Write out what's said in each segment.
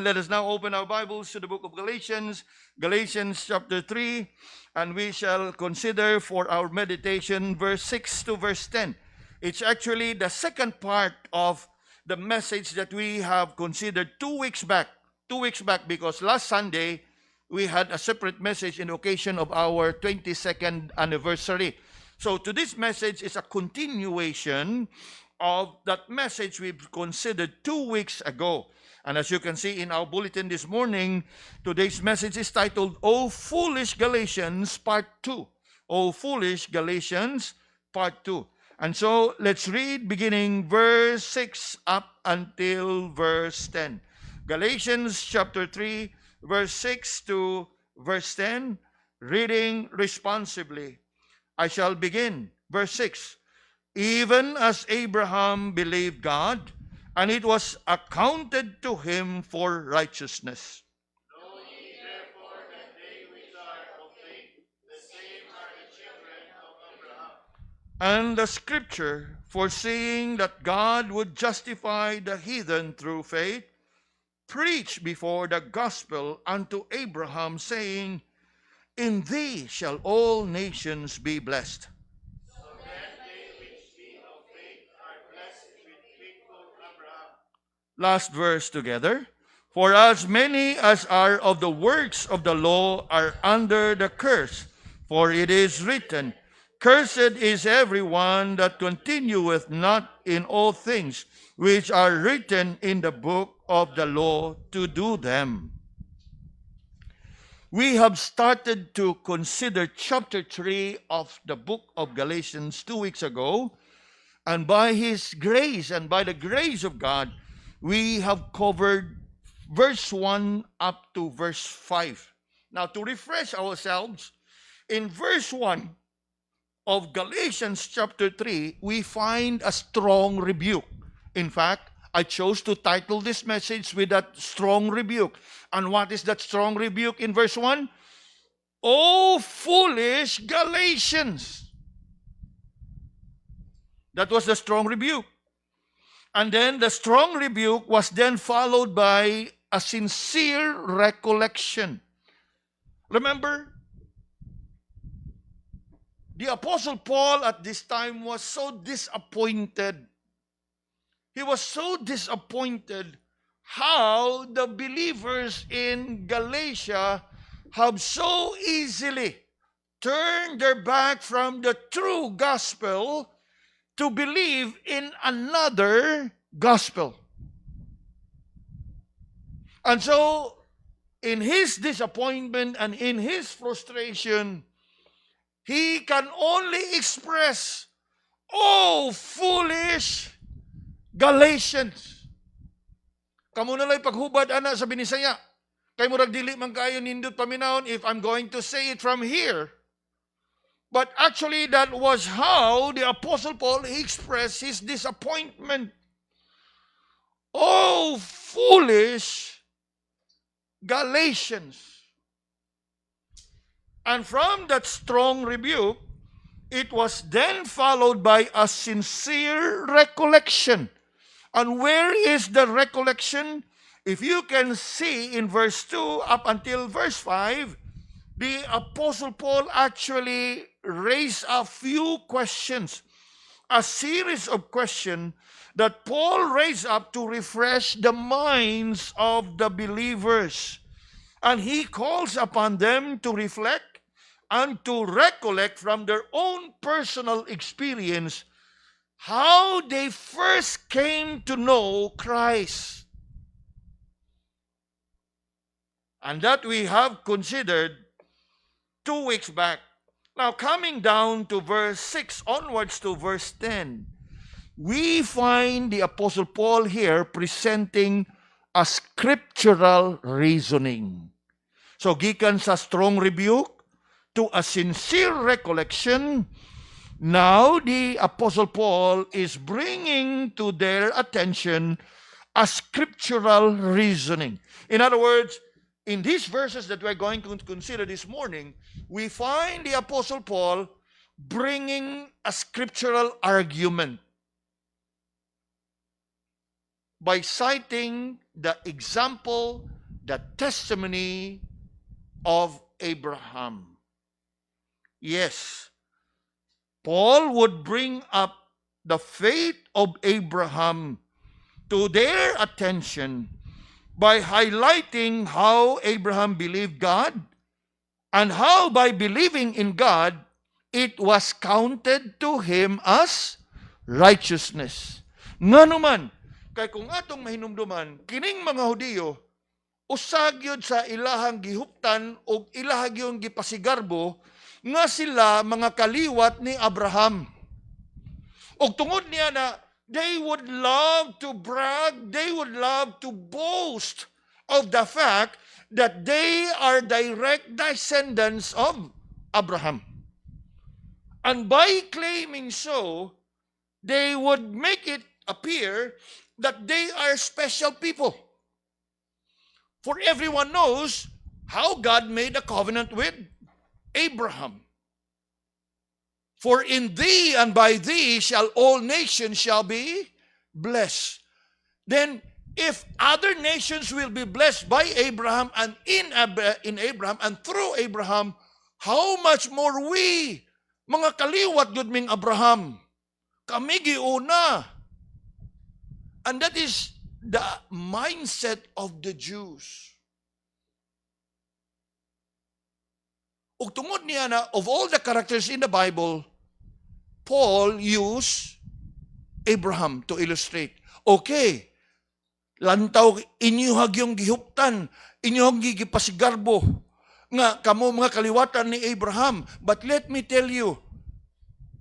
Let us now open our Bibles to the book of Galatians, Galatians chapter 3, and we shall consider for our meditation verse 6 to verse 10. It's actually the second part of the message that we have considered 2 weeks back. 2 weeks back because last Sunday we had a separate message in occasion of our 22nd anniversary. So today's message is a continuation of that message we've considered 2 weeks ago. And as you can see in our bulletin this morning, today's message is titled, O Foolish Galatians, Part 2. O Foolish Galatians, Part 2. And so, let's read beginning verse 6 up until verse 10. Galatians chapter 3, verse 6 to verse 10, reading responsibly. I shall begin. Verse 6. Even as Abraham believed God, and it was accounted to him for righteousness. Know ye therefore that they which are of faith, the same are the children of Abraham. And the scripture, foreseeing that God would justify the heathen through faith, preached before the gospel unto Abraham, saying, In thee shall all nations be blessed. So then they which be of faith are blessed with faithful Abraham. Last verse together. For as many as are of the works of the law are under the curse, for it is written, Cursed is everyone that continueth not in all things which are written in the book of the law to do them. We have started to consider chapter 3 of the book of Galatians 2 weeks ago, and by His grace and by the grace of God, we have covered verse 1 up to verse 5. Now, to refresh ourselves, in verse 1 of Galatians chapter 3, we find a strong rebuke. In fact, I chose to title this message with that strong rebuke. And what is that strong rebuke in verse 1? O foolish Galatians! That was the strong rebuke. And then the strong rebuke was then followed by a sincere recollection. Remember, the Apostle Paul at this time was so disappointed. He was so disappointed how the believers in Galatia have so easily turned their back from the true gospel to believe in another gospel. And so, in his disappointment and in his frustration, he can only express, Oh, foolish Galatians! Kamu na lang paghubad, ana, sa binisaya. Kay murag dili man kayo nindot paminahon if I'm going to say it from here. But actually, that was how the Apostle Paul expressed his disappointment. Oh, foolish Galatians! And from that strong rebuke, it was then followed by a sincere recollection. And where is the recollection? If you can see in verse 2 up until verse 5, the Apostle Paul actually raised a few questions, a series of questions that Paul raised up to refresh the minds of the believers. And he calls upon them to reflect and to recollect from their own personal experience how they first came to know Christ. And that we have considered 2 weeks back. Now, coming down to verse 6 onwards to verse 10, we find the Apostle Paul here presenting a scriptural reasoning. So, gikan sa strong rebuke to a sincere recollection, now the Apostle Paul is bringing to their attention a scriptural reasoning. In other words, in these verses that we're going to consider this morning, we find the Apostle Paul bringing a scriptural argument by citing the example, the testimony of Abraham. Yes, Paul would bring up the faith of Abraham to their attention by highlighting how Abraham believed God and how by believing in God, it was counted to him as righteousness. Nga naman, kay kung atong mahinumduman, kining mga Hudiyo, usag yun sa ilahang gihuptan o ilahang yung gipasigarbo nga sila mga kaliwat ni Abraham. O tungod niya na they would love to brag, they would love to boast of the fact that they are direct descendants of Abraham. And by claiming so, they would make it appear that they are special people. For everyone knows how God made a covenant with Abraham. For in thee and by thee shall all nations shall be blessed. Then, if other nations will be blessed by Abraham and in Abraham and through Abraham, how much more we, mga kaliwat yun ming Abraham, kami giuna. And that is the mindset of the Jews. Ug tungod niya na, of all the characters in the Bible, Paul used Abraham to illustrate. Okay, lantaw inyuhag yung gihuptan, inyuhag gigipasigarbo, nga kamo mga kaliwatan ni Abraham. But let me tell you,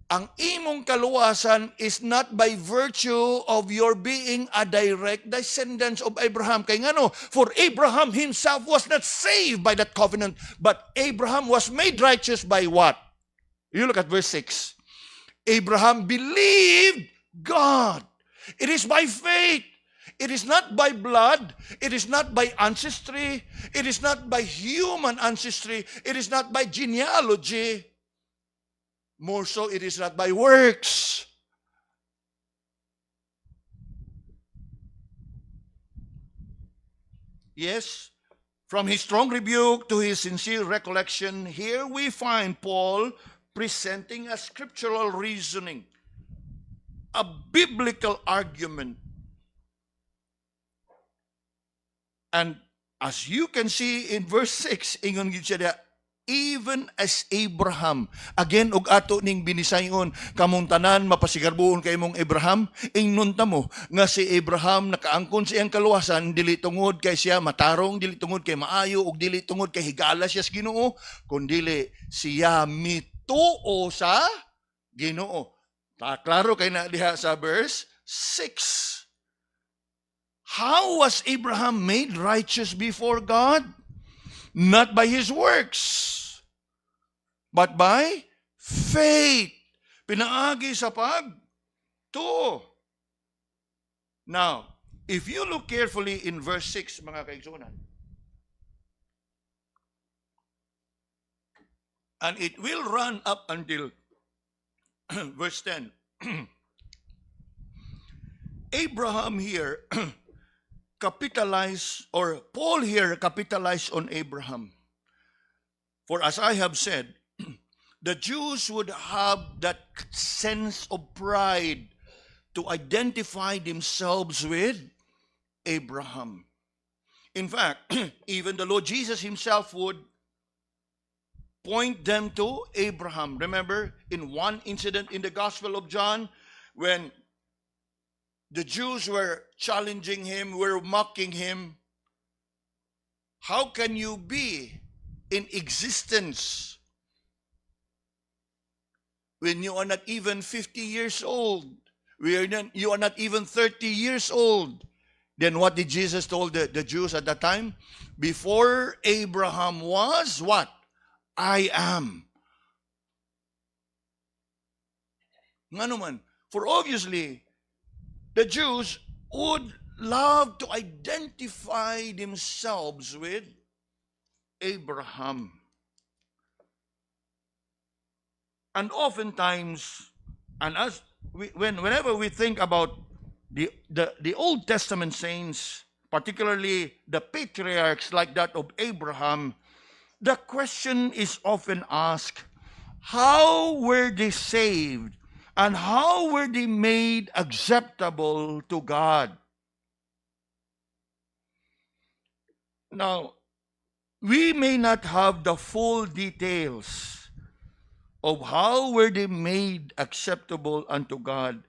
ang imong kaluwasan is not by virtue of your being a direct descendant of Abraham. Kay ngano, for Abraham himself was not saved by that covenant, but Abraham was made righteous by what? You look at verse 6. Abraham believed God. It is by faith. It is not by blood. It is not by ancestry. It is not by human ancestry. It is not by genealogy. More so, it is not by works. Yes, from his strong rebuke to his sincere recollection, here we find Paul presenting a scriptural reasoning, a biblical argument. And as you can see in verse 6, ingon gyud siya, even as Abraham. Again, og ato ning binisayon, kamong tanan mapasigarbuon kay mong Abraham, ingnunta mo nga si Abraham nakaangkon sa iyang kaluwasan, dili tungod kay siya matarong, dili tungod kay maayo, ug dili tungod kay higala siya sa Ginoo, kundi siya mituo sa Ginoo. Klaro kay na diha sa verse 6. How was Abraham made righteous before God? Not by his works, but by faith. Pinaagi sa pagtuo. Now, if you look carefully in verse 6, mga kaigsunan, and it will run up until verse 10. Abraham here capitalize, or Paul here capitalize on Abraham. For as I have said, the Jews would have that sense of pride to identify themselves with Abraham. In fact, even the Lord Jesus himself would point them to Abraham. Remember, in one incident in the Gospel of John, when the Jews were challenging him, were mocking him. How can you be in existence when you are not even 50 years old? You are not even 30 years old. Then what did Jesus told the Jews at that time? Before Abraham was, what? I am. Nga naman, for obviously, the Jews would love to identify themselves with Abraham. And oftentimes, and whenever we think about the Old Testament saints, particularly the patriarchs like that of Abraham, the question is often asked, how were they saved and how were they made acceptable to God? Now, we may not have the full details of how were they made acceptable unto God,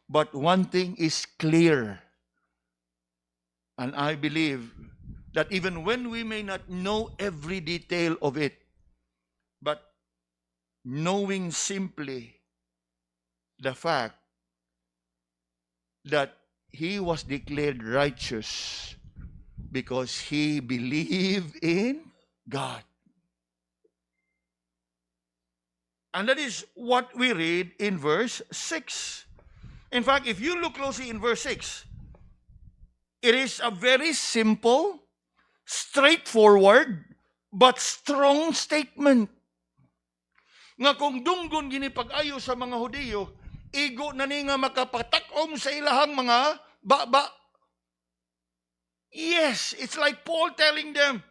but one thing is clear, and I believe that even when we may not know every detail of it, but knowing simply the fact that he was declared righteous because he believed in God. And that is what we read in verse 6. In fact, if you look closely in verse 6, it is a very simple, straightforward, but strong statement. Nga kung dunggon gini pag-ayo sa mga Hudiyo, igo na ni nga makapatak-om sa ilahang mga baba. Yes, it's like Paul telling them,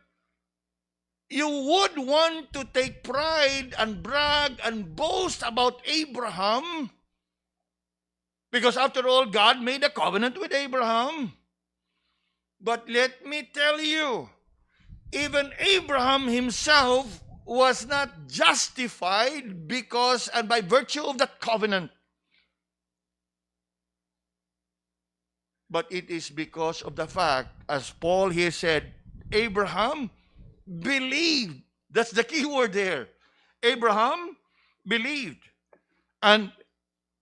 you would want to take pride and brag and boast about Abraham because after all, God made a covenant with Abraham. But let me tell you, even Abraham himself was not justified because and by virtue of that covenant. But it is because of the fact, as Paul here said, Abraham believed. That's the key word there. Abraham believed. And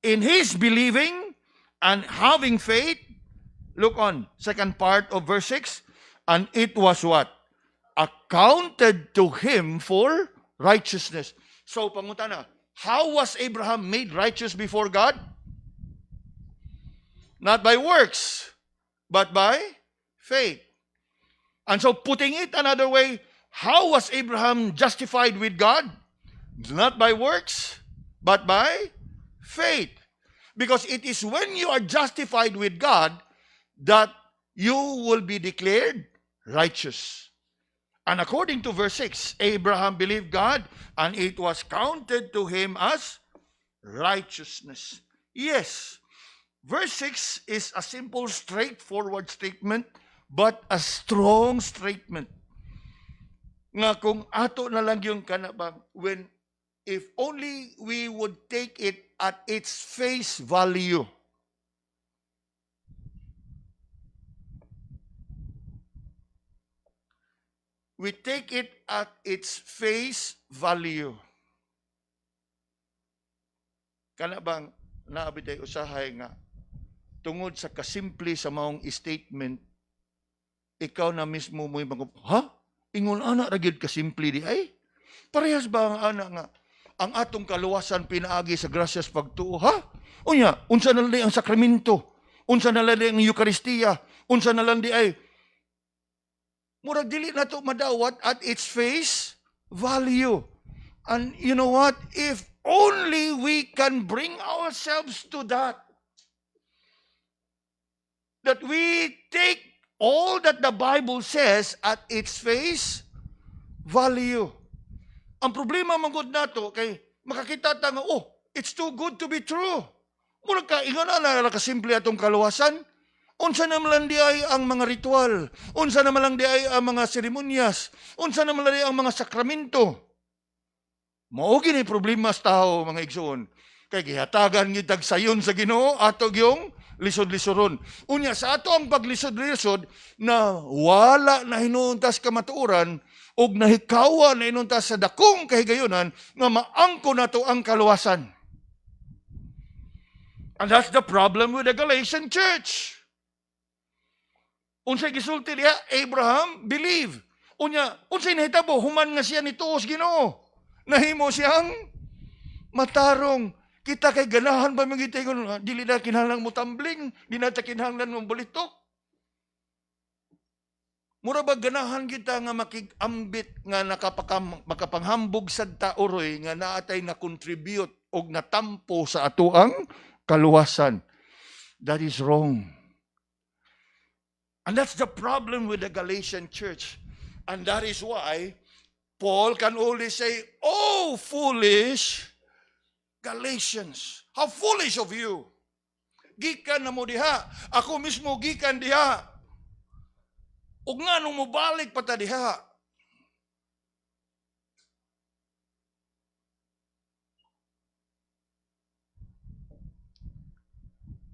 in his believing and having faith, look on, second part of verse 6, and it was what? Accounted to him for righteousness. So, pangutana, how was Abraham made righteous before God? Not by works, but by faith. And so, putting it another way, how was Abraham justified with God? Not by works, but by faith. Because it is when you are justified with God that you will be declared righteous. And according to verse 6, Abraham believed God and it was counted to him as righteousness. Yes, verse 6 is a simple, straightforward statement, but a strong statement. Nga kung ato na lang yung kanabang, when if only we would take it at its face value. We take it at its face value. Kana bang naabit ay usahay nga tungod sa kasimple sa maong statement, ikaw na mismo mo'y mag, ha? Ingon ana ra gyud kasimple di ay? Parehas ba ang ana nga ang atong kaluwasan pinaagi sa grasyas pagtuo, ha? Unya, unsa na lang di ang sakramento? Unsa na lang di ang Eucharistia? Unsa na lang di ay murag dili na to madawat at its face value. And you know what? If only we can bring ourselves to that we take all that the Bible says at its face value. Ang problema manggod nato kay makakita ta nga, oh, it's too good to be true. Murag ka, ingon na kasimple atong kaluwasan. Unsa naman lang di ay ang mga ritual? Unsa naman lang di ay ang mga seremonyas? Unsa naman lang di ang mga sakramento? Mao gini problema sa tao, mga igsoon. Kay gihatagan gyud tag sayon sa Ginoo ato gyung lisod-lisoron. Unya sa ato ang paglisod-lisod na wala na hinuntas kamatuoran og nahikawa na hinuntas sa dakong kahigayonan nga maangko nato ang kaluwasan. And that's the problem with the Galatian church. Unsay gisulti diha? Abraham believe. Unya, unsay nahitabo? Human nga siya ni tuos Ginoo. Nahimo siyang matarong. Kita kay ganahan ba magitay kun dili na kinahanglan mo tambling, di na ta kinahanglan mo bulitok. Mura ba ganahan kita nga makigambit nga makapanghambog sad ta uroy nga naatay na contribute og natampo sa atoang kaluwasan. That is wrong. And that's the problem with the Galatian church. And that is why Paul can only say, "Oh, foolish Galatians, how foolish of you. Gikan na mo diha. Ako mismo gikan diha. Ug nga nung mobalik pa ta diha."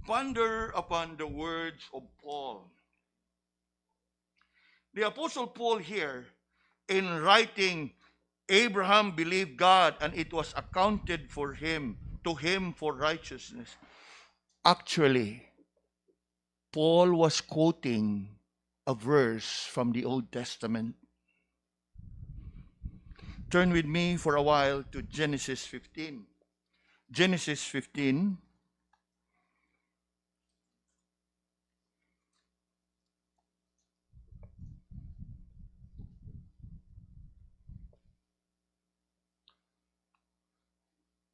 Ponder upon the words of Paul. The Apostle Paul here, in writing, Abraham believed God and it was accounted to him for righteousness. Actually, Paul was quoting a verse from the Old Testament. Turn with me for a while to Genesis 15. Genesis 15.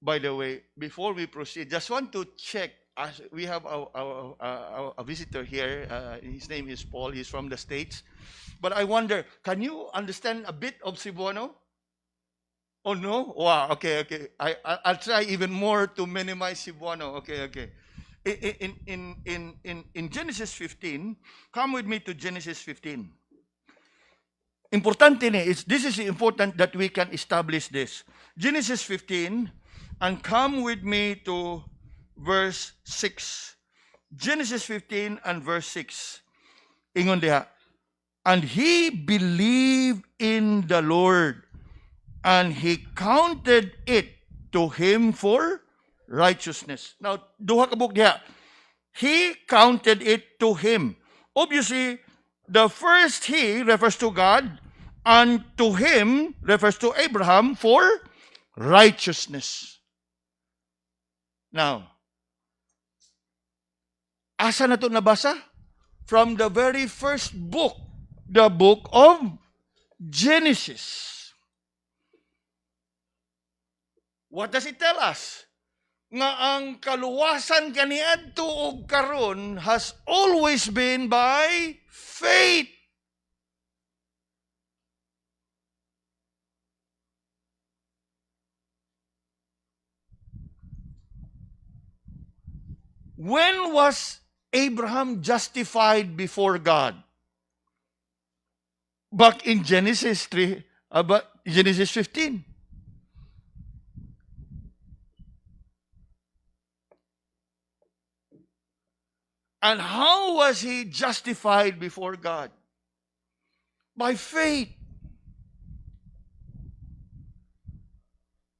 By the way, before we proceed, just want to check. As we have a visitor here. His name is Paul. He's from the States. But I wonder, can you understand a bit of Cebuano? Oh no? Wow. Okay. I'll try even more to minimize Cebuano. Okay. In Genesis 15, come with me to Genesis 15. Importante ni. This is important that we can establish this. Genesis 15, and come with me to verse 6. Genesis 15 and verse 6. Ingon diha. And he believed in the Lord, and he counted it to him for righteousness. Now, duha ka buk diha. He counted it to him. Obviously, the first he refers to God, and to him refers to Abraham for righteousness. Now, asa na ito nabasa? From the very first book, the book of Genesis. What does it tell us? Nga ang kaluwasan kaniadto og karon has always been by faith. When was Abraham justified before God? Back in Genesis 15. And how was he justified before God? By faith.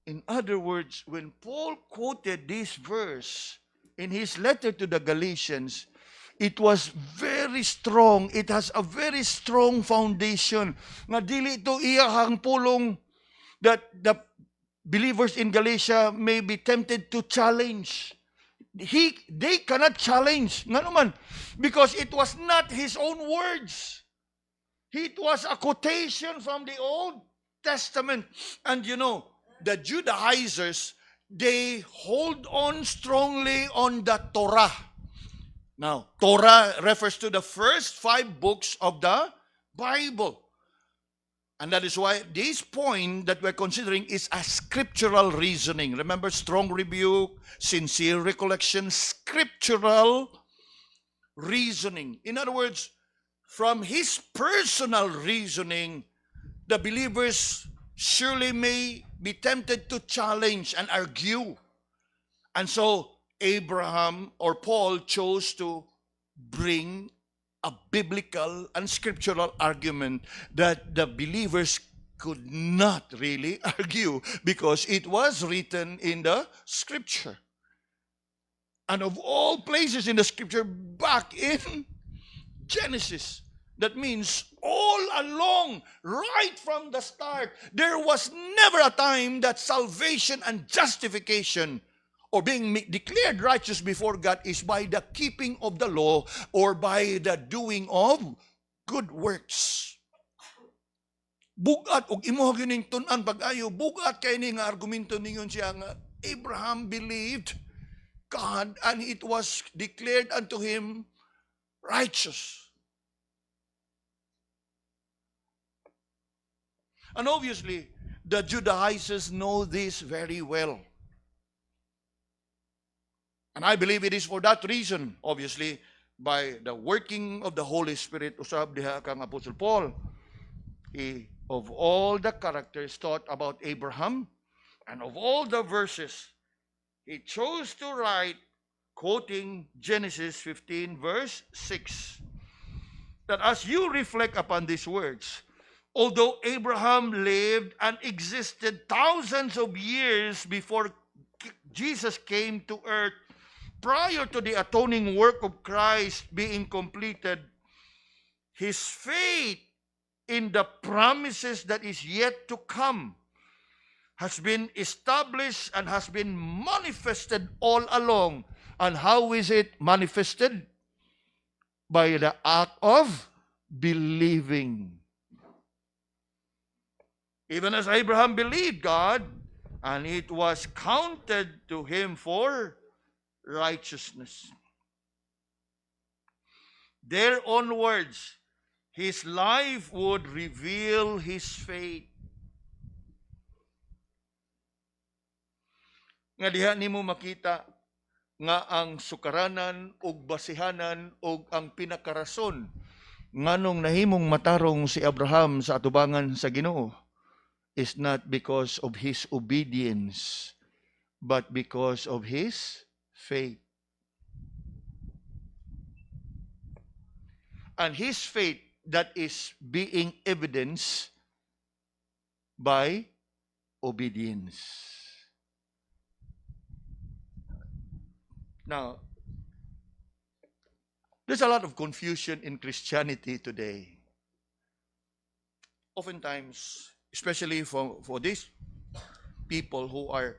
In other words, when Paul quoted this verse in his letter to the Galatians, it was very strong. It has a very strong foundation. Nga dili ito iyahang pulong that the believers in Galatia may be tempted to challenge. They cannot challenge. Nga naman, because it was not his own words. It was a quotation from the Old Testament. And you know, the Judaizers, they hold on strongly on the Torah. Now, Torah refers to the first 5 books of the Bible. And that is why this point that we're considering is a scriptural reasoning. Remember, strong rebuke, sincere recollection, scriptural reasoning. In other words, from his personal reasoning, the believers surely may be tempted to challenge and argue. And so, Abraham or Paul chose to bring a biblical and scriptural argument that the believers could not really argue because it was written in the scripture. And of all places in the scripture, back in Genesis. That means all along, right from the start, there was never a time that salvation and justification or being declared righteous before God is by the keeping of the law or by the doing of good works. Bugat, og imo gining tunan pag-ayo, bugat kay ni nga argumento ningon siya nga Abraham believed God and it was declared unto him righteous. And obviously, the Judaizers know this very well. And I believe it is for that reason, obviously, by the working of the Holy Spirit, usab diha kang Apostle Paul, he, of all the characters taught about Abraham, and of all the verses, he chose to write, quoting Genesis 15, verse 6, that as you reflect upon these words, although Abraham lived and existed thousands of years before Jesus came to earth, prior to the atoning work of Christ being completed, his faith in the promises that is yet to come has been established and has been manifested all along. And how is it manifested? By the act of believing. Even as Abraham believed God, and it was counted to him for righteousness. Their own words, his life would reveal his faith. Nga diha nimo makita nga ang sukaranan ug basihanan ug ang pinakarason nganong nahimong matarong si Abraham sa atubangan sa Ginoo is not because of his obedience, but because of his faith. And his faith that is being evidenced by obedience. Now, there's a lot of confusion in Christianity today. Oftentimes, especially for these people who are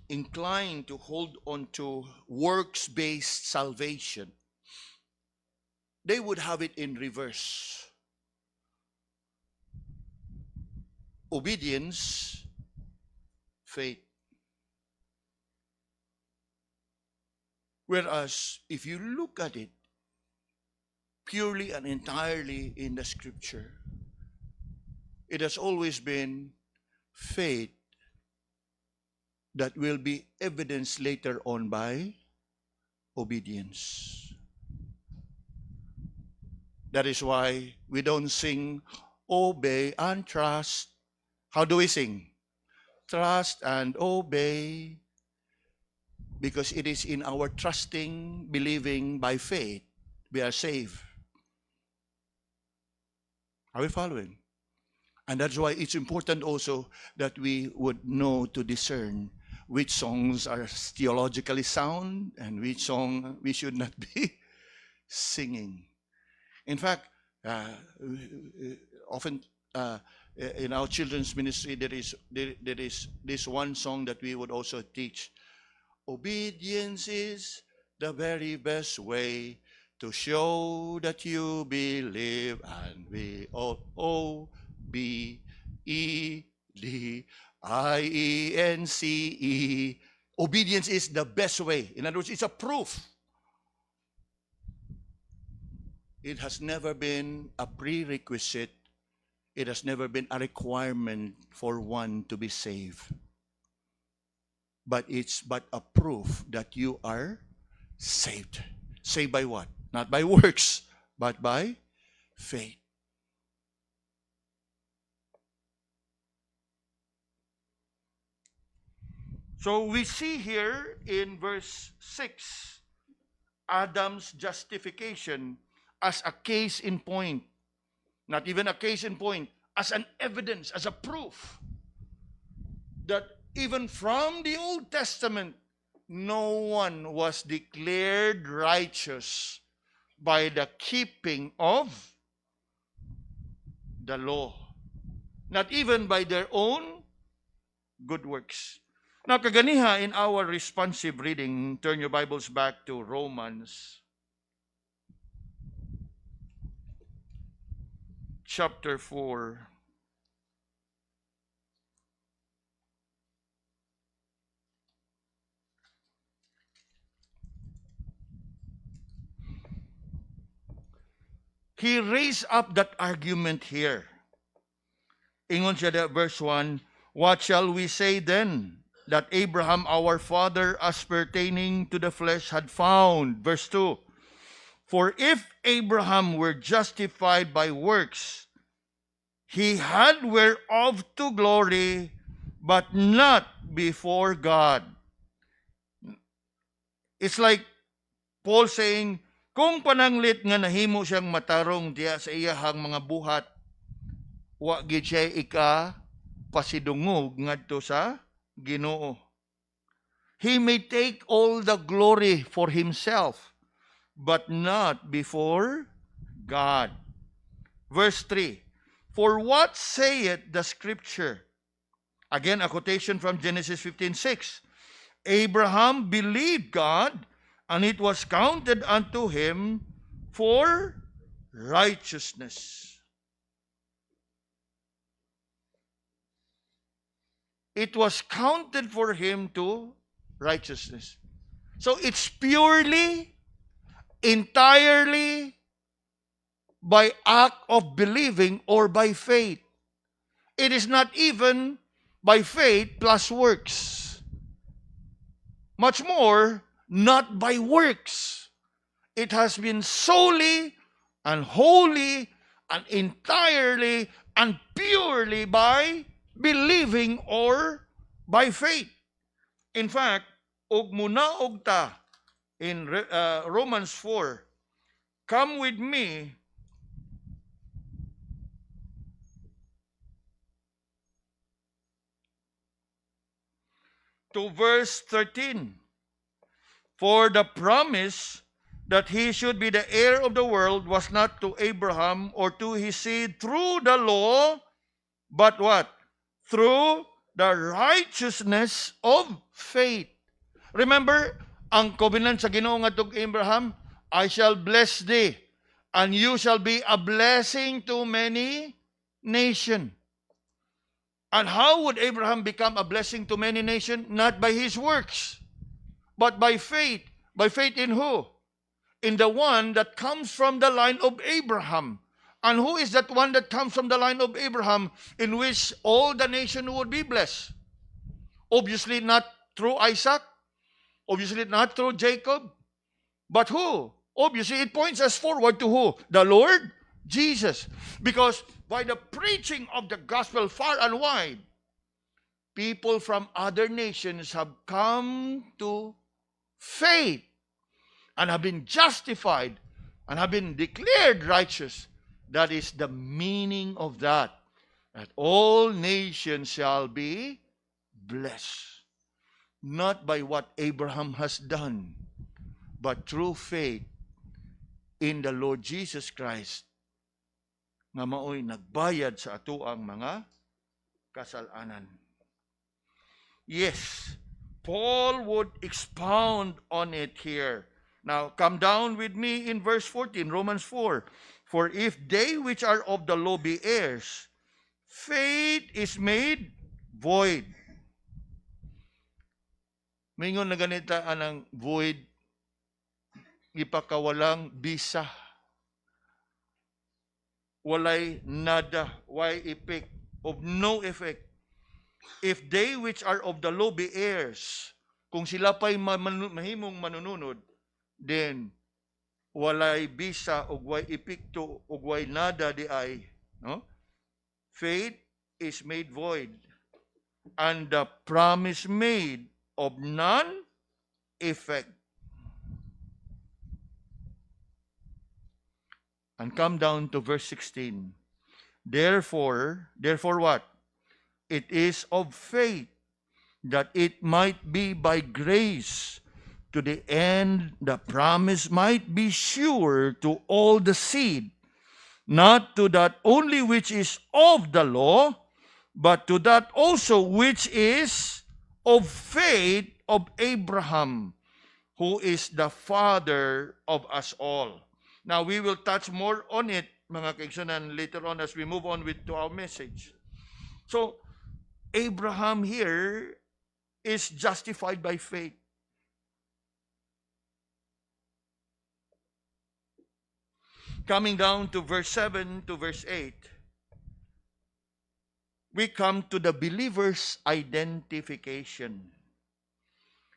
inclined to hold on to works-based salvation, they would have it in reverse. Obedience, faith. Whereas, if you look at it purely and entirely in the Scripture, it has always been faith that will be evidenced later on by obedience. That is why we don't sing, obey and trust. How do we sing? Trust and obey. Because it is in our trusting, believing by faith, we are saved. Are we following? And that's why it's important also that we would know to discern which songs are theologically sound and which song we should not be singing. In fact, often in our children's ministry, there is this one song that we would also teach. Obedience is the very best way to show that you believe, and we all obedience. Obedience is the best way. In other words, it's a proof. It has never been a prerequisite. It has never been a requirement for one to be saved. But it's but a proof that you are saved. Saved by what? Not by works, but by faith. So we see here in verse 6, Adam's justification as a case in point. Not even a case in point, as an evidence, as a proof that even from the Old Testament, no one was declared righteous by the keeping of the law. Not even by their own good works. Now, kaganiha in our responsive reading, turn your Bibles back to Romans chapter 4. He raised up that argument here. Ingon siya da, verse 1, what shall we say then that Abraham our father as pertaining to the flesh had found? Verse 2, for if Abraham were justified by works, he had whereof to glory, but not before God. It's like Paul saying, kung pananglit nga nahimo siyang matarong diya sa iyahang mga buhat, wa gid siya pasidungog ngadto sa Ginoo. He may take all the glory for himself, but not before God. Verse 3, for what saith the scripture? Again, a quotation from Genesis 15:6. Abraham believed God, and it was counted unto him for righteousness. It was counted for him to righteousness. So it's purely, entirely by act of believing or by faith. It is not even by faith plus works. Much more, not by works. It has been solely and wholly and entirely and purely by believing or by faith. In fact, og munaog ta in Romans 4, come with me to verse 13. For the promise that he should be the heir of the world was not to Abraham or to his seed through the law, but what? Through the righteousness of faith. Remember, ang covenant sa Ginoo ngadto kay Abraham, I shall bless thee, and you shall be a blessing to many nations. And how would Abraham become a blessing to many nations? Not by his works, but by faith. By faith in who? In the one that comes from the line of Abraham. And who is that one that comes from the line of Abraham in which all the nation would be blessed? Obviously not through Isaac. Obviously not through Jacob. But who? Obviously it points us forward to who? The Lord Jesus. Because by the preaching of the gospel far and wide, people from other nations have come to faith and have been justified and have been declared righteous. That is the meaning of that. That all nations shall be blessed. Not by what Abraham has done, but through faith in the Lord Jesus Christ, nga maoy nagbayad sa atoang mga kasalanan. Yes, Paul would expound on it here. Now, come down with me in verse 14, Romans 4. For if they which are of the law be heirs, faith is made void. Mingon na ganita anang void, ipakawalang bisa. Walay nada, why effect, of no effect. If they which are of the law be heirs, kung sila pa'y mahimong manununod, then walay bisa ug way epekto ug way nada di ay, no? Faith is made void, and the promise made of none effect. And come down to verse 16. Therefore what? It is of faith, that it might be by grace, to the end the promise might be sure to all the seed, not to that only which is of the law, but to that also which is of faith of Abraham, who is the father of us all. Now, we will touch more on it, mga kaigsunan, later on as we move on to our message. So, Abraham here is justified by faith. Coming down to verse 7 to verse 8. we come to the believer's identification.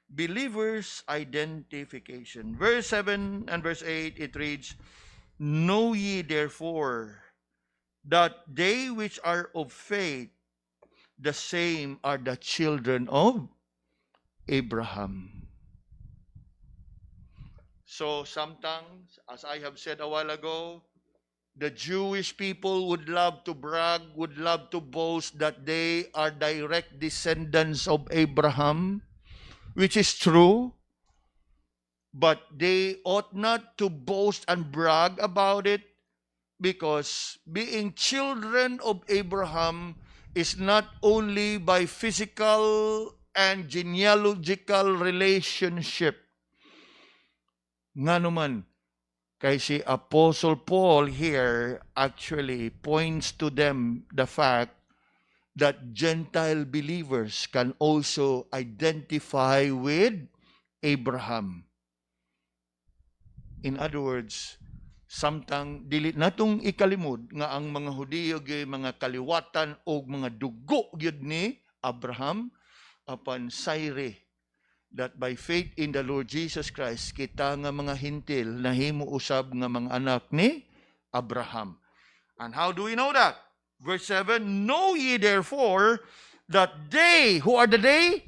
Believer's identification. Verse 7 and verse 8, it reads, Know ye therefore that they which are of faith, the same are the children of Abraham. So sometimes, as I have said a while ago, the Jewish people would love to brag, would love to boast that they are direct descendants of Abraham, which is true, but they ought not to boast and brag about it, because being children of Abraham is not only by physical and genealogical relationship. Nga naman, kay si Apostle Paul here actually points to them the fact that Gentile believers can also identify with Abraham. In other words, samtang dili natong ikalimod nga ang mga Hudiyo gyud mga kaliwatan o mga dugo gyud ni Abraham, apan sayre that by faith in the Lord Jesus Christ, kita nga mga hintil nahimo usab nga mga anak ni Abraham. And how do we know that? Verse 7, Know ye therefore that they, who are the they?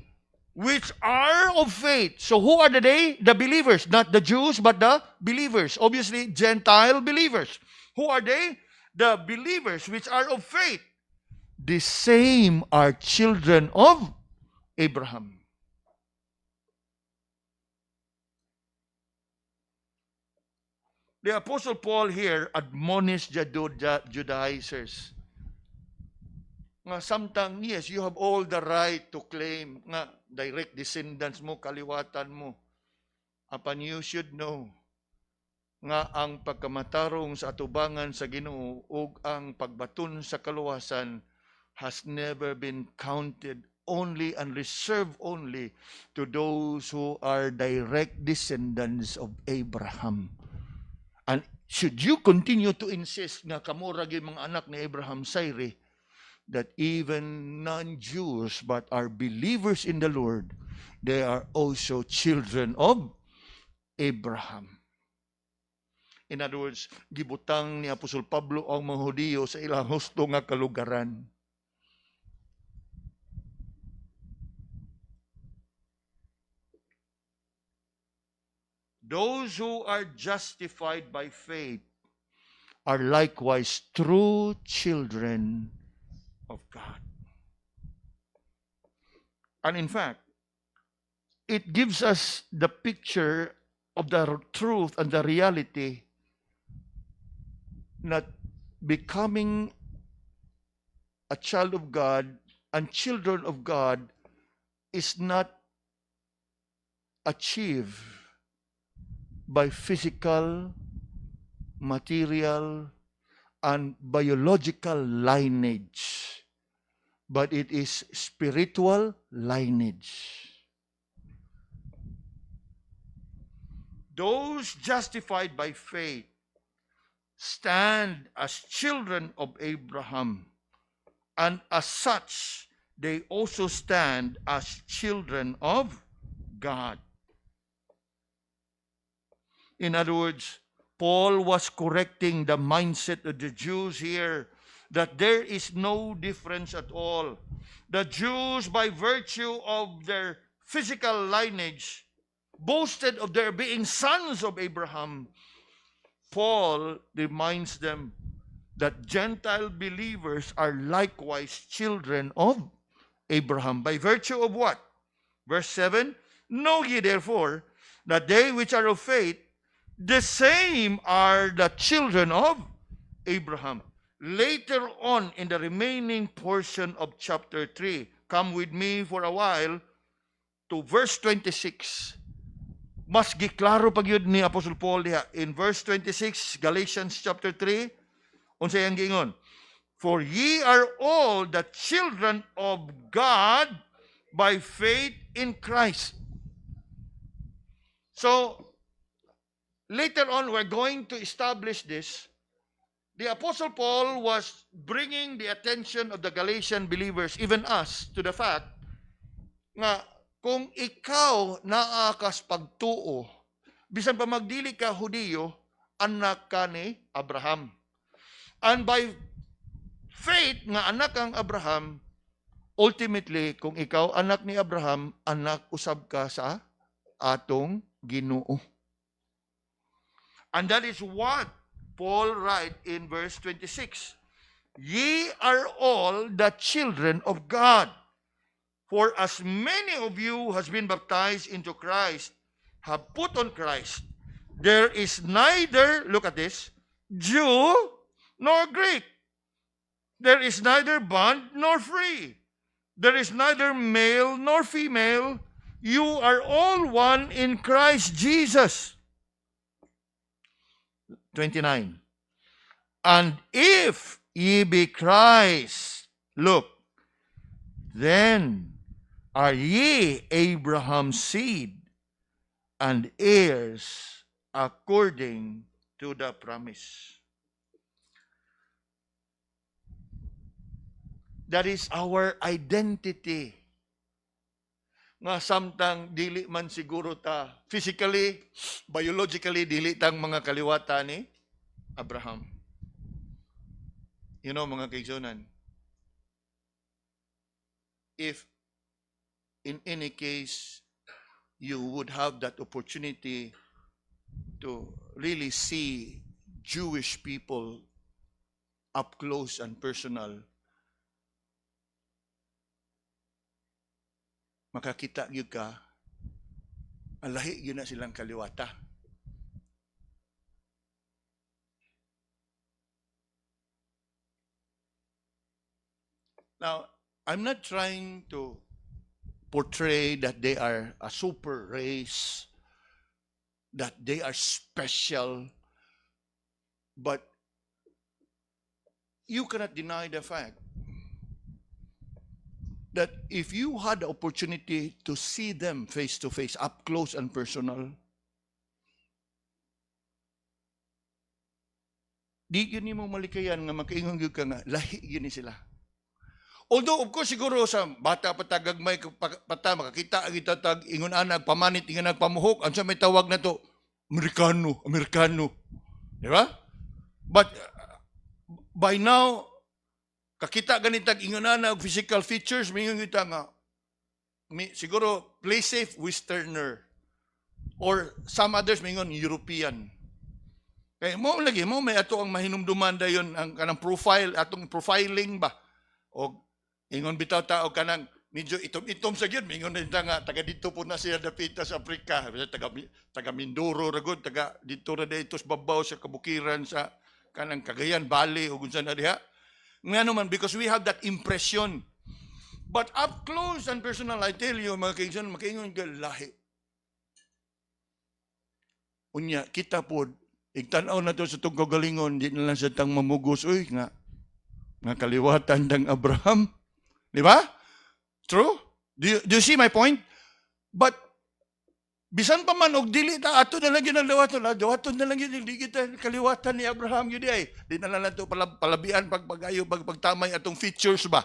Which are of faith. So who are the they? The believers, not the Jews, but the believers. Obviously, Gentile believers. Who are they? The believers which are of faith. The same are children of Abraham. The Apostle Paul here admonished the Judaizers nga samtang, yes, you have all the right to claim nga direct descendants mo, kaliwatan mo. Apan you should know nga ang pagkamatarong sa atubangan sa Ginoo ug ang pagbaton sa kaluwasan has never been counted only and reserved only to those who are direct descendants of Abraham. And should you continue to insist nga kamura gyud mga anak ni Abraham, sayre that even non-Jews but are believers in the Lord, they are also children of Abraham. In other words, gibutang ni Apostol Pablo ang mga Hudiyo sa ilang husto nga kalugaran. Those who are justified by faith are likewise true children of God. And in fact, it gives us the picture of the truth and the reality that becoming a child of God and children of God is not achieved by physical, material, and biological lineage, but it is spiritual lineage. Those justified by faith stand as children of Abraham, and as such, they also stand as children of God. In other words, Paul was correcting the mindset of the Jews here that there is no difference at all. The Jews, by virtue of their physical lineage, boasted of their being sons of Abraham. Paul reminds them that Gentile believers are likewise children of Abraham. By virtue of what? Verse 7, Know ye therefore that they which are of faith, the same are the children of Abraham. Later on in the remaining portion of chapter 3, come with me for a while to verse 26. Mas giklaro pag yun ni Apostle Paul diha. In verse 26, Galatians chapter 3, unsay ang giingon? For ye are all the children of God by faith in Christ. So, later on, we're going to establish this the Apostle Paul was bringing the attention of the Galatian believers, even us, to the fact nga kung ikaw naakas pagtuo, bisan pa magdili ka Hudiyo, anak ka ni Abraham. And by faith nga anak kang Abraham, ultimately, kung ikaw anak ni Abraham, anak usab ka sa atong Ginoo. And that is what Paul write in verse 26. Ye are all the children of God. For as many of you has been baptized into Christ, have put on Christ. There is neither, look at this, Jew nor Greek. There is neither bond nor free. There is neither male nor female. You are all one in Christ Jesus. 29. And if ye be Christ, look, then are ye Abraham's seed and heirs according to the promise. That is our identity. Nga samtang dili man siguro ta physically, biologically dili tang mga kaliwata ni Abraham. You know mga kaigsunan, if in any case you would have that opportunity to really see Jewish people up close and personal, makakita gyud ka, alahi gyud na silang kaliwata. Now, I'm not trying to portray that they are a super race, that they are special, but you cannot deny the fact that if you had the opportunity to see them face to face, up close and personal, di yun mo malikayan nga makaingon gyud ka nga lahi yun sila. Although of course siguro sa bata patagagmay pata makakita kita tag ingon ana pamanit ingon nagpamuhok ansa may tawag na to Amerikano. Di ba? But by now kakita ganitag ingon ana physical features mingon kita nga siguro play safe Westerner or some others mingon European. Kaya mo lagi mo may ato ang mahinumduman dayon ang kanang profile atong profiling ba o ingon bitaw tao kanang medyo itom-itom sa gyud mingon nita nga taga dito po na siya dapita sa Africa taga Mindoro ra gud taga dito ra dito sa babaw sa kabukiran sa kanang Cagayan Valley o unsa na diha ngano man because we have that impression, but up close and personal I tell you mga kaigsoon makaingon ka lahi unya kita pod igtan-aw na to sa tong kagalingon di na lang sa tang mamugos uy nga kaliwatan ng Abraham. Di ba? True? Do you see my point? But, bisan pa man, og dili ta, ato na lang yun ang dawaton na lang yun, hindi kita kaliwatan ni Abraham yun ay. Di na lang ito palabian, pagpagayo, pagtamay atong features ba?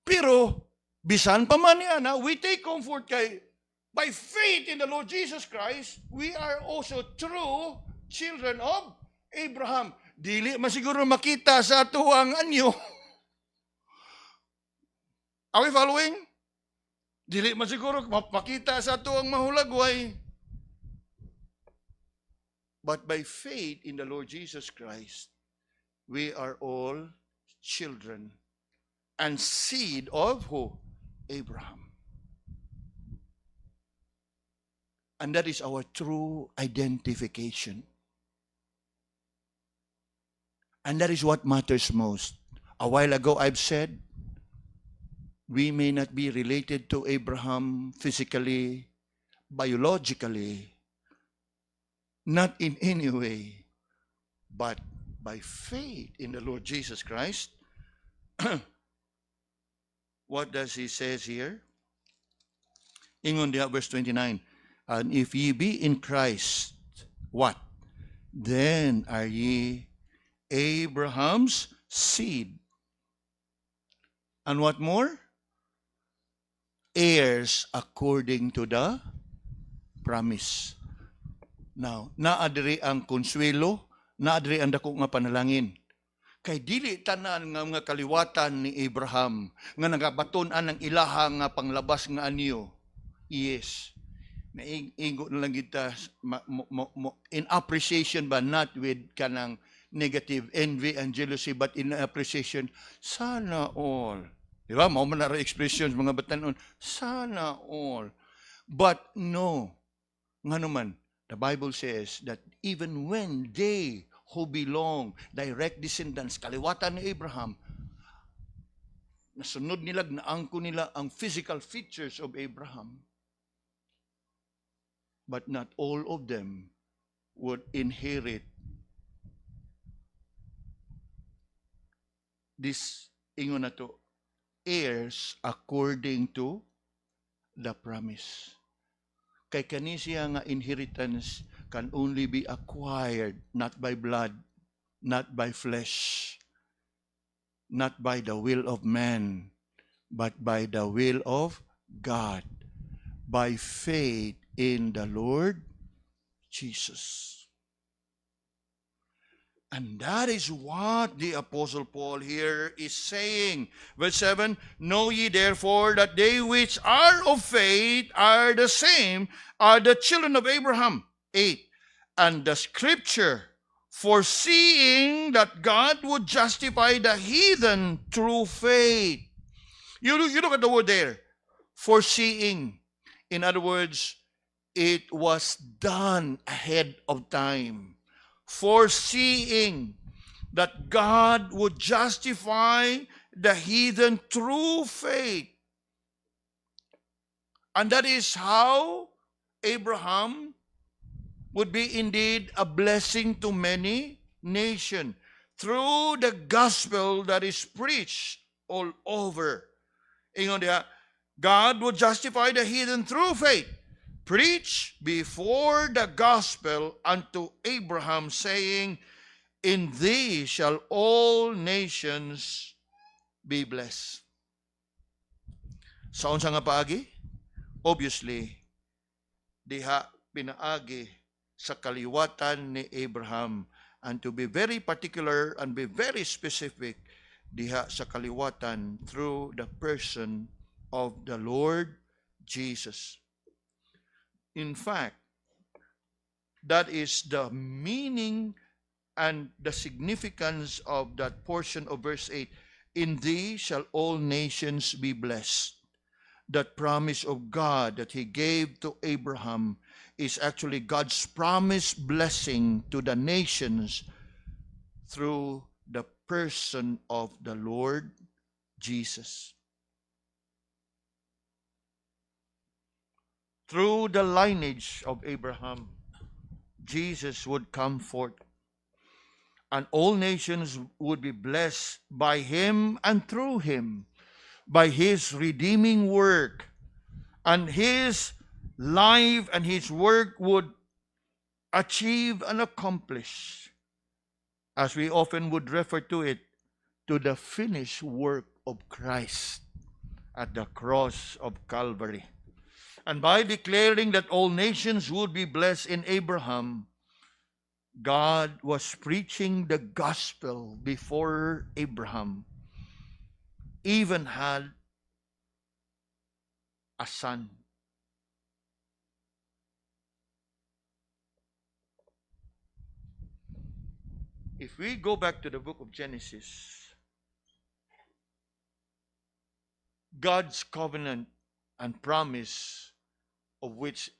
Pero, bisan pa man yan, we take comfort kay, by faith in the Lord Jesus Christ, we are also true children of Abraham. Dili masiguro makita sa ato ang anyo. Are we following? Dili masiguro makita sa ato ang mahulagway. But by faith in the Lord Jesus Christ, we are all children and seed of who? Abraham. And that is our true identification. And that is what matters most. A while ago, I've said, we may not be related to Abraham physically, biologically, not in any way, but by faith in the Lord Jesus Christ. What does he says here? Ingon diha verse 29. And if ye be in Christ, what? Then are ye Abraham's seed. And what more? Heirs according to the promise. Now, naadiri ang konsuelo, naadiri ang dako nga panalangin. Kay dili tanan nga mga kaliwatan ni Abraham nga nagabaton-an ng ilaha nga panglabas nga anyo. Yes. Naingo na lang kita in appreciation ba, not with kanang negative envy and jealousy, but in appreciation, sana all. Di ba? Mao man na expressions mga batanon, sana all. But no. Nga naman, the Bible says that even when they who belong, direct descendants, kaliwatan ni Abraham, nasunod nila, naangko nila ang physical features of Abraham, but not all of them would inherit this, ingon na to, heirs according to the promise. Kay kani siya nga inheritance can only be acquired not by blood, not by flesh, not by the will of man, but by the will of God, by faith in the Lord Jesus. And that is what the Apostle Paul here is saying. Verse 7, know ye therefore that they which are of faith are the same, are the children of Abraham. 8, and the scripture, foreseeing that God would justify the heathen through faith. You look at the word there, foreseeing. In other words, it was done ahead of time. Foreseeing that God would justify the heathen through faith. And that is how Abraham would be indeed a blessing to many nations through the gospel that is preached all over. Ingon diha, God would justify the heathen through faith. Preach before the gospel unto Abraham, saying, in thee shall all nations be blessed. Sa unsa nga paagi? Obviously, diha pinaagi sa kaliwatan ni Abraham, and to be very particular and be very specific, diha sa kaliwatan through the person of the Lord Jesus. In fact, that is the meaning and the significance of that portion of verse 8. In thee shall all nations be blessed. That promise of God that he gave to Abraham is actually God's promised blessing to the nations through the person of the Lord Jesus. Through the lineage of Abraham, Jesus would come forth, and all nations would be blessed by him and through him, by his redeeming work, and his life and his work would achieve and accomplish, as we often would refer to it, to the finished work of Christ at the cross of Calvary. And by declaring that all nations would be blessed in Abraham, God was preaching the gospel before Abraham even had a son. If we go back to the book of Genesis, God's covenant and promise, of which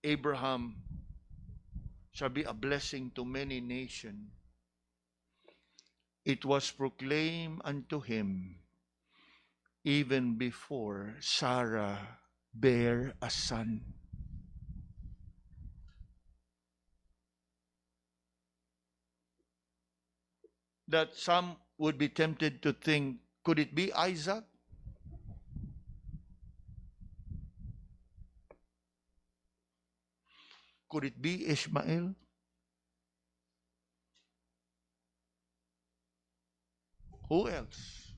Abraham shall be a blessing to many nations, it was proclaimed unto him even before Sarah bare a son. That some would be tempted to think, could it be Isaac? Could it be Ishmael? Who else?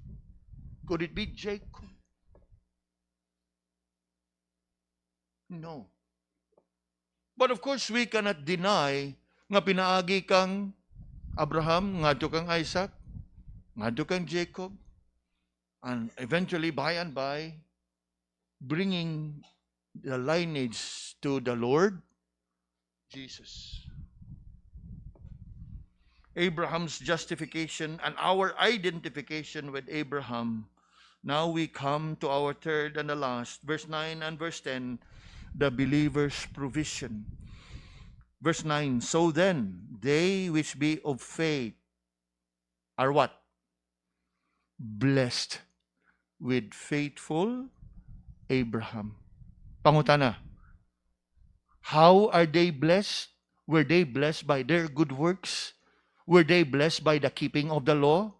Could it be Jacob? No. But of course, we cannot deny nga pinaagi kang Abraham, ngadto kang Isaac, ngadto kang Jacob, and eventually, by and by, bringing the lineage to the Lord Jesus. Abraham's justification and our identification with Abraham. Now we come to our third and the last, verse 9 and verse 10, the believer's provision. Verse 9, so then, they which be of faith are what? Blessed with faithful Abraham. Pangutana, how are they blessed? Were they blessed by their good works? Were they blessed by the keeping of the law?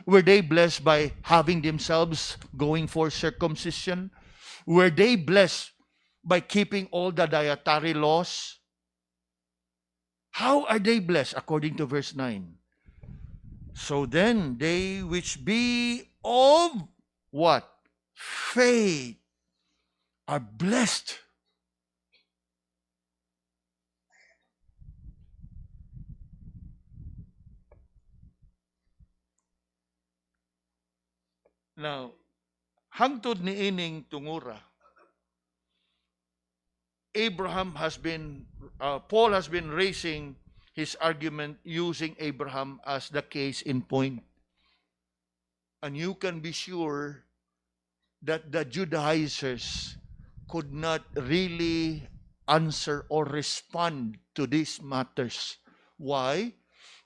Were they blessed by having themselves going for circumcision? Were they blessed by keeping all the dietary laws? How are they blessed? According to verse 9. So then, they which be of what? Faith are blessed. Now, hangtod ni ining tungura, Paul has been raising his argument using Abraham as the case in point. And you can be sure that the Judaizers could not really answer or respond to these matters. Why?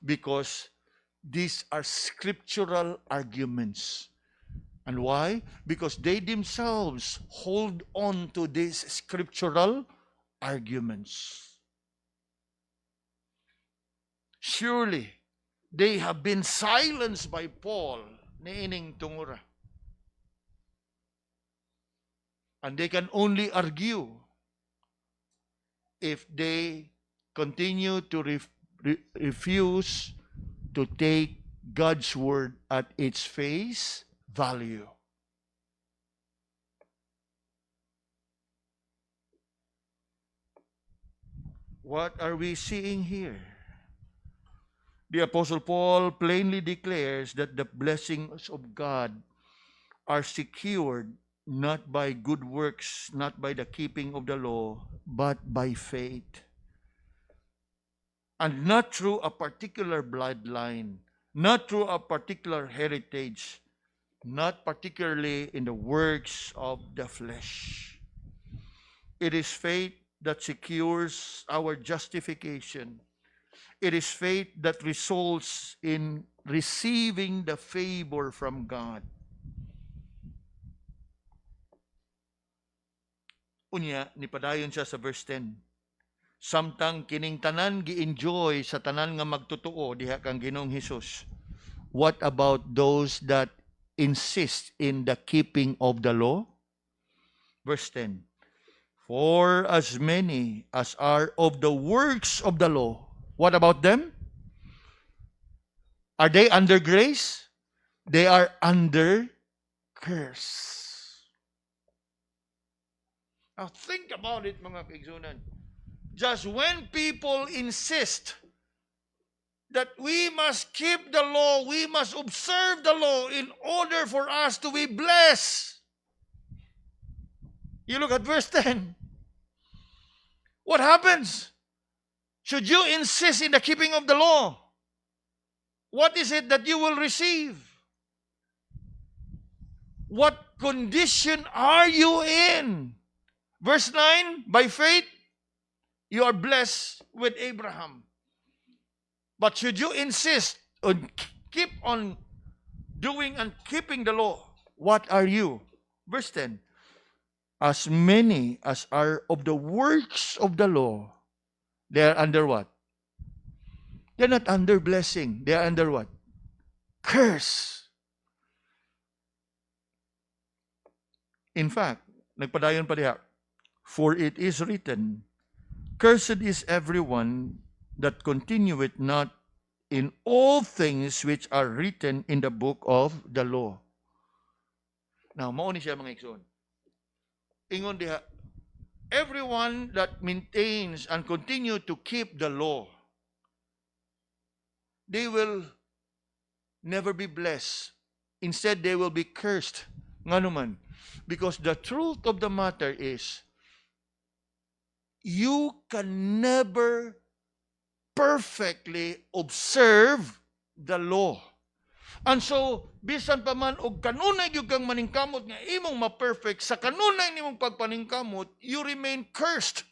Because these are scriptural arguments. And why? Because they themselves hold on to these scriptural arguments. Surely, they have been silenced by Paul niining tungura. And they can only argue if they continue to refuse to take God's word at its face value. What are we seeing here? The Apostle Paul plainly declares that the blessings of God are secured not by good works, not by the keeping of the law, but by faith. And not through a particular bloodline, not through a particular heritage, not particularly in the works of the flesh. It is faith that secures our justification. It is faith that results in receiving the favor from God. Unya, nipadayon siya sa verse 10. Samtang kining tanan gi-enjoy sa tanan nga magtotoo diha kang Ginoong Hesus. What about those that insist in the keeping of the law? Verse 10. For as many as are of the works of the law, what about them? Are they under grace? They are under curse. Now think about it, mga kaigsunan. Just when people insist that we must keep the law, we must observe the law in order for us to be blessed. You look at verse 10. What happens? Should you insist in the keeping of the law? What is it that you will receive? What condition are you in? Verse 9, by faith, you are blessed with Abraham. But should you insist on keep on doing and keeping the law, what are you? Verse 10, as many as are of the works of the law, they are under what? They're not under blessing. They are under what? Curse. In fact, nagpadayon pa diha, for it is written, cursed is everyone that continueth not in all things which are written in the book of the law. Now, mao ni siya mga igsoon. Ingon diha, everyone that maintains and continue to keep the law, they will never be blessed. Instead, they will be cursed. Nga naman. Because the truth of the matter is, you can never perfectly observe the law. And so, bisan pa man og kanunay gyud kang maningkamot nga imong ma-perfect, sa kanunay nimong pagpaningkamot, you remain cursed.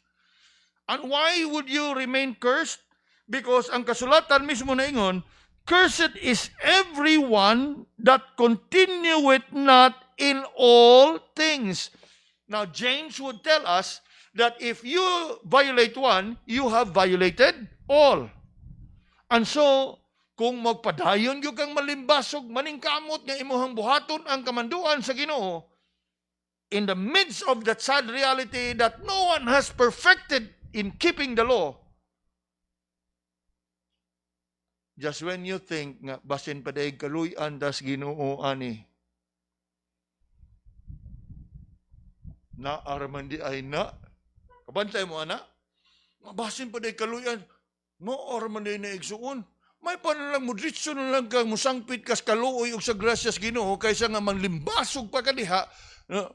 And why would you remain cursed? Because ang kasulatan mismo na ingon, cursed is everyone that continueth not in all things. Now, James would tell us that if you violate one, you have violated all. And so, kung magpadayon gyud kang malimbasog, maningkamot nga imuhang buhaton ang kamanduan sa Ginoo, in the midst of that sad reality that no one has perfected in keeping the law, just when you think nga basin pa daig kaluy-an das Ginoo ani, na araman di ay na kabantay mo ana, mabasin pa daig kaluy-an, no araman di na igsuon, may panalang mo diretso na lang kang musangpit kas kaluoy og sa grasyas Ginoo kaysa nga manlimbasog pa ka diha,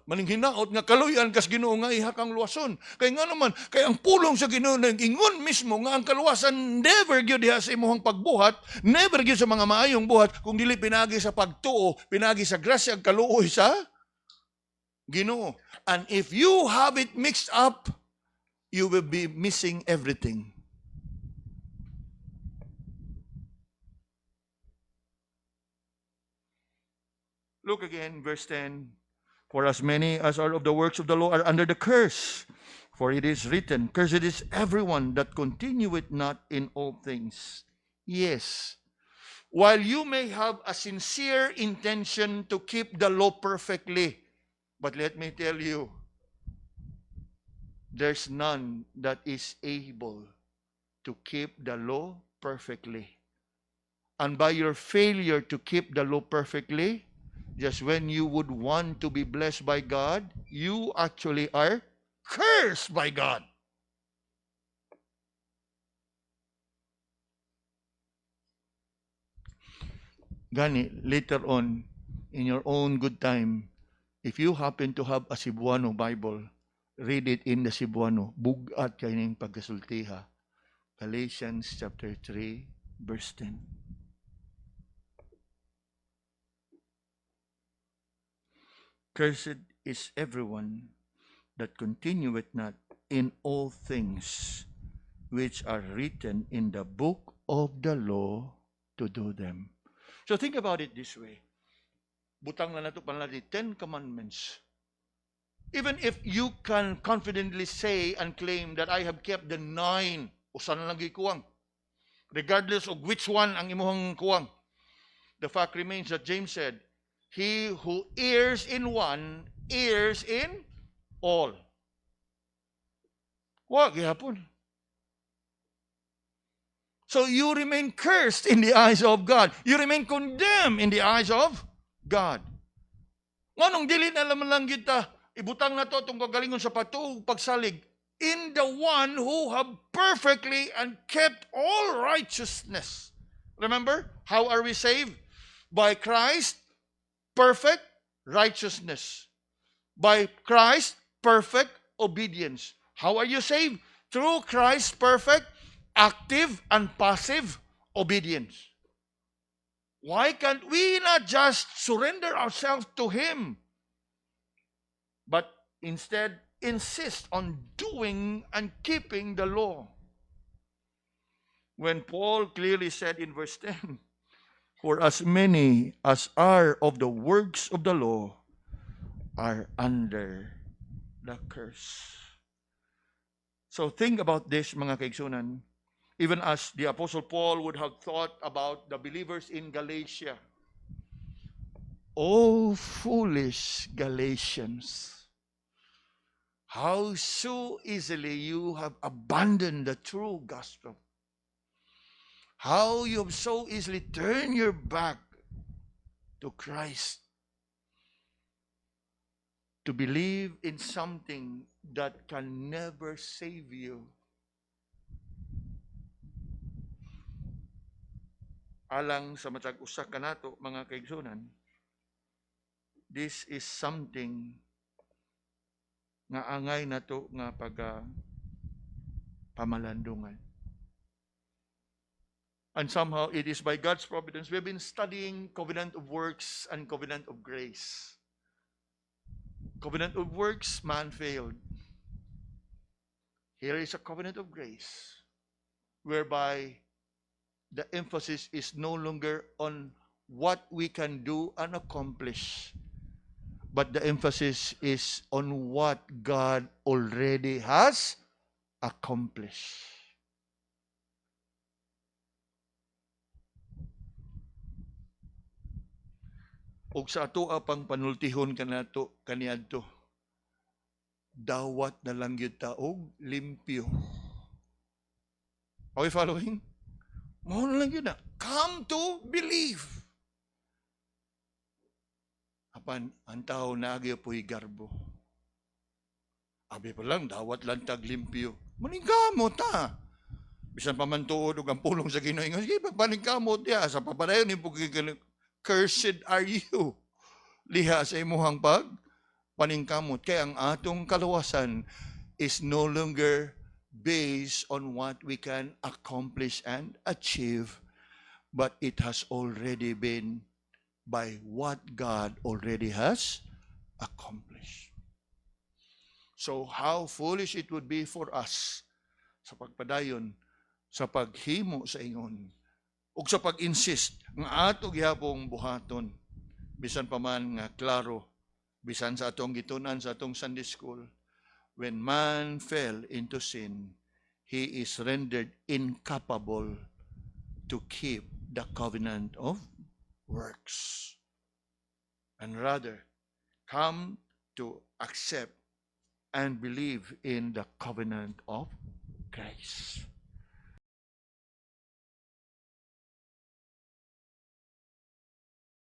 maninghinaot nga kaluyan kas Ginoo nga iha kang luwason. Kay nga naman, kay ang pulong sa Ginoo nag-ingon mismo nga ang kaluwasan never gyud diha sa imong pagbuhat, never gyud sa mga maayong buhat kung dili pinagi sa pagtuo, pinagi sa grasya ag kaluoy sa Ginoo. And if you have it mixed up, you will be missing everything. Look again, verse 10. For as many as are of the works of the law are under the curse. For it is written, cursed is everyone that continueth not in all things. Yes, while you may have a sincere intention to keep the law perfectly, but let me tell you, there's none that is able to keep the law perfectly. And by your failure to keep the law perfectly, just when you would want to be blessed by God, you actually are cursed by God. Gani, later on, in your own good time, if you happen to have a Cebuano Bible, read it in the Cebuano. Bugat kayo ng pagkasultiha. Galatians chapter 3, verse 10. Cursed is everyone that continueth not in all things which are written in the book of the law to do them. So think about it this way. Butang na nato panladi 10 commandments. Even if you can confidently say and claim that I have kept the 9, usa na lang gikuwang, regardless of which one ang imuhang kuwang, the fact remains that James said, he who errs in one, errs in all. Wa gihapon. So you remain cursed in the eyes of God. You remain condemned in the eyes of God. Nganong dili na lamang lang kita, ibutang na to itong kagalingon sa patuog pagsalig, in the one who have perfectly and kept all righteousness. Remember, how are we saved? By Christ, perfect righteousness. By Christ, perfect obedience. How are you saved? Through Christ's perfect, active, and passive obedience. Why can't we not just surrender ourselves to Him, but instead insist on doing and keeping the law? When Paul clearly said in verse 10, for as many as are of the works of the law are under the curse. So think about this, mga kaigsunan. Even as the Apostle Paul would have thought about the believers in Galatia. Oh, foolish Galatians, how so easily you have abandoned the true gospel. How you have so easily turned your back to Christ, to believe in something that can never save you. Alang sa matag usa kanato mga kaigsunan, this is something nga angay nato nga pamalandungan. And somehow it is by God's providence we've been studying covenant of works and covenant of grace. Covenant of works, man failed. Here is a covenant of grace, whereby the emphasis is no longer on what we can do and accomplish, but the emphasis is on what God already has accomplished. Ug sa ato pang panultihon kaniadto, dawat na lang gyud ta og limpyo. Are we following? Mao na lang yun na. Come to believe. Apan, ang tao naagyo po'y garbo. Abi pa lang, dawat lang taglimpyo. Maningkamot ha. Bisan pa man tuod og ang pulong sa Ginoo. Sige, pagpaningkamot ya. Sa papadayon ni cursed are you. Liha sa imuhang paningkamot. Kaya ang atong kaluwasan is no longer based on what we can accomplish and achieve, but it has already been by what God already has accomplished. So how foolish it would be for us sa pagpadayon, sa paghimo sa ingon, ug sa pag-insist nga ato gihapong buhaton, bisan pa man nga klaro, bisan sa atong gitunan sa atong Sunday school, when man fell into sin, he is rendered incapable to keep the covenant of works, and rather come to accept and believe in the covenant of grace.